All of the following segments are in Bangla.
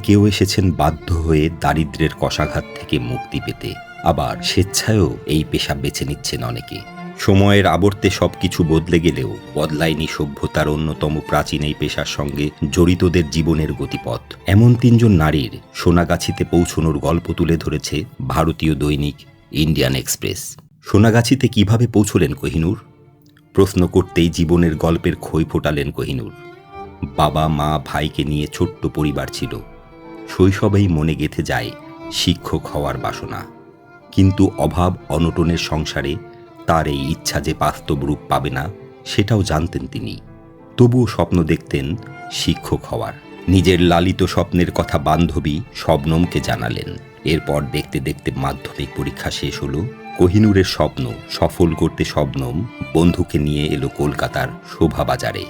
কেউ এসেছেন বাধ্য হয়ে দারিদ্র্যের কশাঘাত থেকে মুক্তি পেতে, আবার স্বেচ্ছায়ও এই পেশা বেছে নিচ্ছেন অনেকে। সময়ের আবর্তে সবকিছু বদলে গেলেও বদলায়নি সভ্যতার অন্যতম প্রাচীন এই পেশার সঙ্গে জড়িতদের জীবনের গতিপথ। এমন তিনজন নারীর সোনাগাছিতে পৌঁছনোর গল্প তুলে ধরেছে ভারতীয় দৈনিক ইন্ডিয়ান এক্সপ্রেস। সোনাগাছিতে কিভাবে পৌঁছলেন কোহিনূর? প্রশ্ন করতেই জীবনের গল্পের খই ফোটালেন কোহিনূর। বাবা মা ভাইকে নিয়ে ছোট্ট পরিবার ছিল। শৈশবেই মনে গেঁথে যায় শিক্ষক হওয়ার বাসনা, কিন্তু অভাব অনটনের সংসারে তার এই ইচ্ছা যে বাস্তব রূপ পাবে না সেটাও জানতেন তিনি। তবুও স্বপ্ন দেখতেন শিক্ষক হওয়ার। নিজের লালিত স্বপ্নের কথা বান্ধবী শবনমকে জানালেন। এরপর দেখতে দেখতে মাধ্যমিক পরীক্ষা শেষ হলো। কোহিনূরের স্বপ্ন সফল করতে শবনম বন্ধুকে নিয়ে এলো কলকাতার শোভাবাজারে।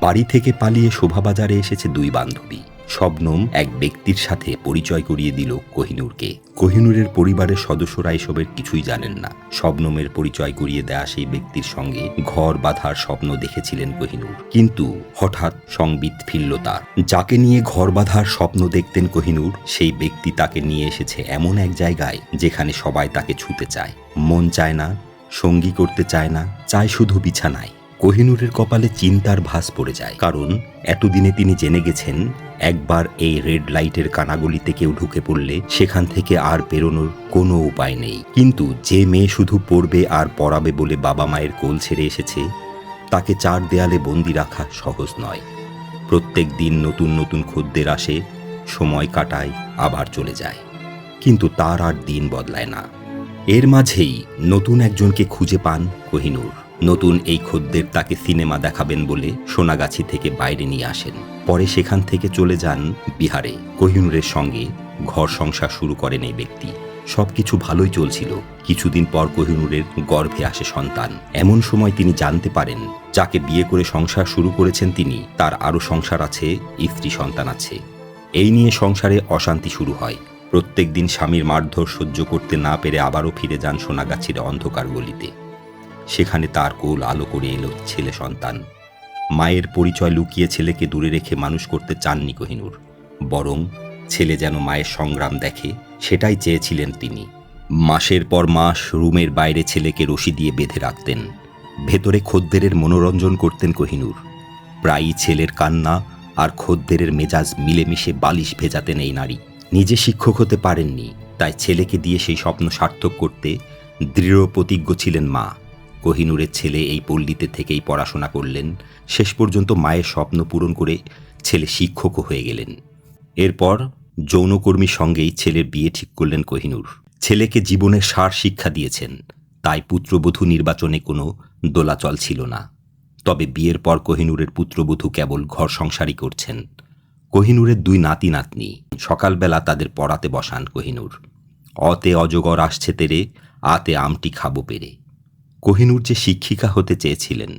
বাড়ি থেকে পালিয়ে শোভাবাজারে এসেছে দুই বান্ধবী। শবনম এক ব্যক্তির সাথে পরিচয় করিয়ে দিল কোহিনূরকে। কোহিনূরের পরিবারের সদস্যরা এসবের কিছুই জানেন না। শবনমের পরিচয় করিয়ে দেয়া সেই ব্যক্তির সঙ্গে ঘর বাঁধার স্বপ্ন দেখেছিলেন কোহিনূর, কিন্তু হঠাৎ সংবিত ফিরল তার। যাকে নিয়ে ঘর বাঁধার স্বপ্ন দেখতেন কোহিনূর, সেই ব্যক্তি তাকে নিয়ে এসেছে এমন এক জায়গায় যেখানে সবাই তাকে ছুতে চায়। মন চায় না, সঙ্গী করতে চায় না, চায় শুধু বিছানায়। কোহিনূরের কপালে চিন্তার ভাঁজ পড়ে যায়, কারণ এতদিনে তিনি জেনে গেছেন একবার এই রেড লাইটের কানাগলিতে কেউ ঢুকে পড়লে সেখান থেকে আর বেরোনোর কোনো উপায় নেই। কিন্তু যে মেয়ে শুধু পড়বে আর পড়াবে বলে বাবা মায়ের কোল ছেড়ে এসেছে, তাকে চার দেয়ালে বন্দি রাখা সহজ নয়। প্রত্যেক দিন নতুন নতুন খদ্দের আসে, সময় কাটায়, আবার চলে যায়, কিন্তু তার আর দিন বদলায় না। এর মাঝেই নতুন একজনকে খুঁজে পান কোহিনূর। নতুন এই খদ্দের তাকে সিনেমা দেখাবেন বলে সোনাগাছি থেকে বাইরে নিয়ে আসেন। পরে সেখান থেকে চলে যান বিহারে। কোহিনূরের সঙ্গে ঘর সংসার শুরু করেন এই ব্যক্তি। সবকিছু ভালোই চলছিল। কিছুদিন পর কোহিনূরের গর্ভে আসে সন্তান। এমন সময় তিনি জানতে পারেন যাকে বিয়ে করে সংসার শুরু করেছেন তিনি, তার আরও সংসার আছে, স্ত্রী সন্তান আছে। এই নিয়ে সংসারে অশান্তি শুরু হয়। প্রত্যেক দিন স্বামীর মারধর সহ্য করতে না পেরে আবারও ফিরে যান সোনাগাছির অন্ধকার গলিতে। সেখানে তার কোল আলো করে এলো ছেলে সন্তান। মায়ের পরিচয় লুকিয়ে ছেলেকে দূরে রেখে মানুষ করতে চাননি কোহিনূর, বরং ছেলে যেন মায়ের সংগ্রাম দেখে সেটাই চেয়েছিলেন তিনি। মাসের পর মাস রুমের বাইরে ছেলেকে রশি দিয়ে বেঁধে রাখতেন। ভেতরে খদ্দেরের মনোরঞ্জন করতেন কোহিনূর। প্রায়ই ছেলের কান্না আর খদ্দেরের মেজাজ মিলেমিশে বালিশ ভেজাতেন এই নারী। নিজে শিক্ষক হতে পারেননি, তাই ছেলেকে দিয়ে সেই স্বপ্ন সার্থক করতে দৃঢ় প্রতিজ্ঞ ছিলেন মা। কোহিনূরের ছেলে এই পল্লীতে থেকেই পড়াশোনা করলেন। শেষ পর্যন্ত মায়ের স্বপ্ন পূরণ করে ছেলে শিক্ষকও হয়ে গেলেন। এরপর যৌনকর্মীর সঙ্গেই ছেলের বিয়ে ঠিক করলেন কোহিনূর। ছেলেকে জীবনের সার শিক্ষা দিয়েছেন, তাই পুত্রবধূ নির্বাচনে কোনো দোলাচল ছিল না। তবে বিয়ের পর কোহিনূরের পুত্রবধূ কেবল ঘর সংসারই করছেন। কোহিনূরের দুই নাতি নাতনি। সকালবেলা তাদের পড়াতে বসান কোহিনূর। অতে অজগর আসছে তেরে, আতে আমটি খাবো পেরে। কোহিনূর যে শিক্ষিকা হতে চেয়েছিলেন